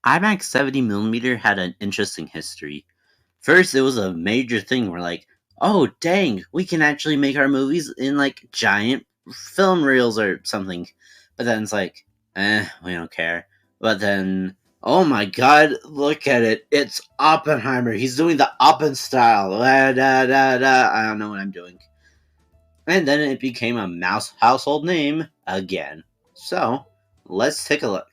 IMAX 70mm had an interesting history. First, it was a major thing where, like, oh, dang, we can actually make our movies in, like, giant film reels or something. But then it's like, we don't care. But then, oh my god, look at it. It's Oppenheimer. He's doing the Oppen style. Da, da, da, da. I don't know what I'm doing. And then it became a mouse household name again. So, let's take a look.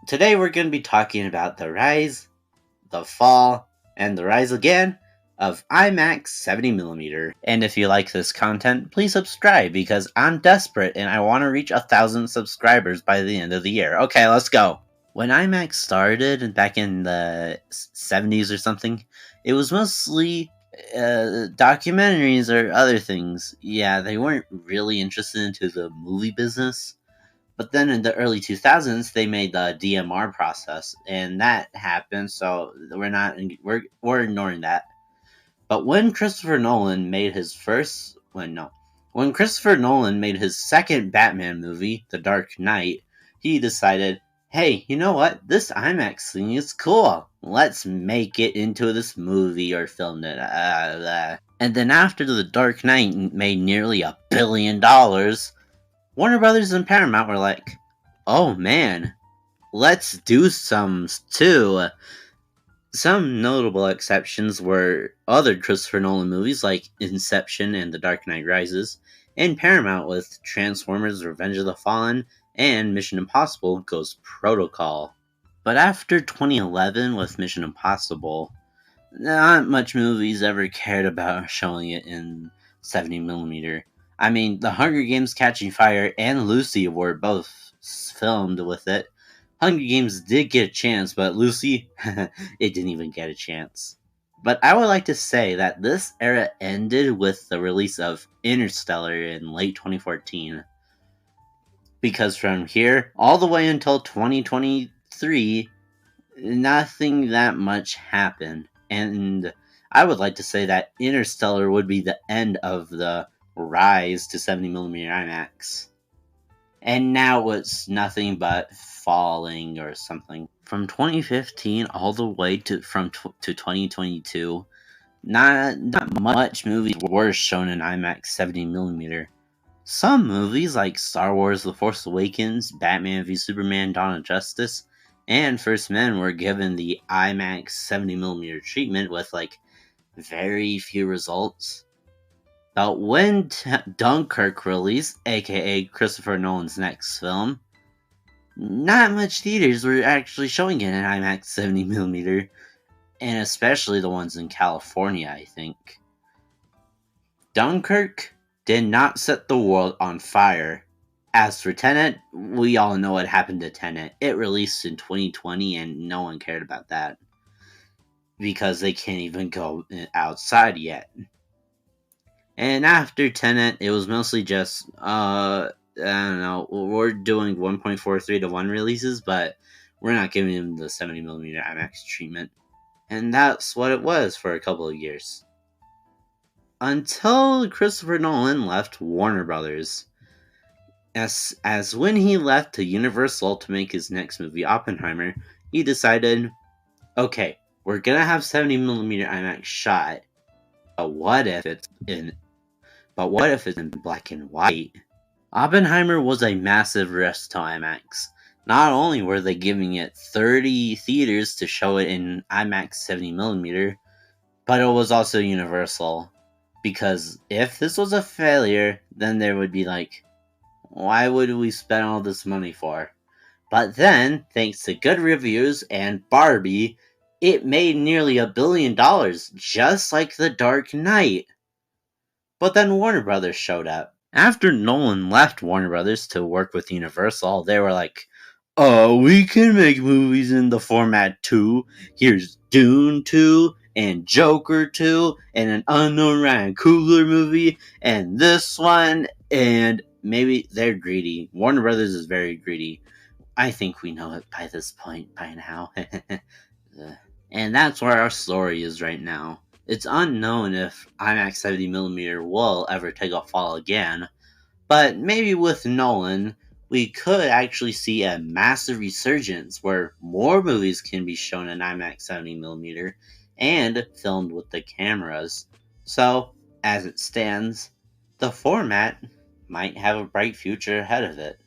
Today we're going to be talking about the rise, the fall, and the rise again of IMAX 70mm. And if you like this content, please subscribe because I'm desperate and I want to reach 1,000 subscribers by the end of the year. Okay, let's go. When IMAX started back in the 70s or something, it was mostly documentaries or other things. Yeah, they weren't really interested into the movie business. But then in the early 2000s, they made the DMR process, and that happened. So we're ignoring that. But when Christopher Nolan made his when Christopher Nolan made his second Batman movie, The Dark Knight, he decided, hey, you know what? This IMAX thing is cool. Let's make it into this movie or film it. And then after The Dark Knight made nearly $1 billion. Warner Brothers and Paramount were like, oh man, let's do some too. Some notable exceptions were other Christopher Nolan movies like Inception and The Dark Knight Rises, and Paramount with Transformers Revenge of the Fallen and Mission Impossible Ghost Protocol. But after 2011 with Mission Impossible, not much movies ever cared about showing it in 70mm. I mean, The Hunger Games Catching Fire and Lucy were both filmed with it. Hunger Games did get a chance, but Lucy, it didn't even get a chance. But I would like to say that this era ended with the release of Interstellar in late 2014. Because from here, all the way until 2023, nothing that much happened. And I would like to say that Interstellar would be the end of the rise to 70mm IMAX. And now it's nothing but falling or something. From 2015 all the way to 2022, not much movies were shown in IMAX 70mm. Some movies like Star Wars The Force Awakens, Batman v Superman Dawn of Justice, and First Men were given the IMAX 70mm treatment with like very few results. But when Dunkirk released, aka Christopher Nolan's next film, not much theaters were actually showing it in IMAX 70mm, and especially the ones in California, I think. Dunkirk did not set the world on fire. As for Tenet, we all know what happened to Tenet. It released in 2020 and no one cared about that. Because they can't even go outside yet. And after Tenet, it was mostly just, I don't know, we're doing 1.43 to 1 releases, but we're not giving them the 70mm IMAX treatment. And that's what it was for a couple of years. Until Christopher Nolan left Warner Brothers. As when he left to Universal to make his next movie, Oppenheimer, he decided, okay, we're gonna have 70mm IMAX shot, but what if it's in black and white? Oppenheimer was a massive risk to IMAX. Not only were they giving it 30 theaters to show it in IMAX 70mm, but it was also Universal. Because if this was a failure, then they would be like, why would we spend all this money for? But then, thanks to good reviews and Barbie, it made nearly $1 billion, just like The Dark Knight. But then Warner Brothers showed up. After Nolan left Warner Brothers to work with Universal, they were like, oh, we can make movies in the format too. Here's Dune 2, and Joker 2, and an unknown Ryan Coogler movie, and this one, and maybe they're greedy. Warner Brothers is very greedy. I think we know it by this point by now. And that's where our story is right now. It's unknown if IMAX 70mm will ever take a fall again, but maybe with Nolan, we could actually see a massive resurgence where more movies can be shown in IMAX 70mm and filmed with the cameras. So, as it stands, the format might have a bright future ahead of it.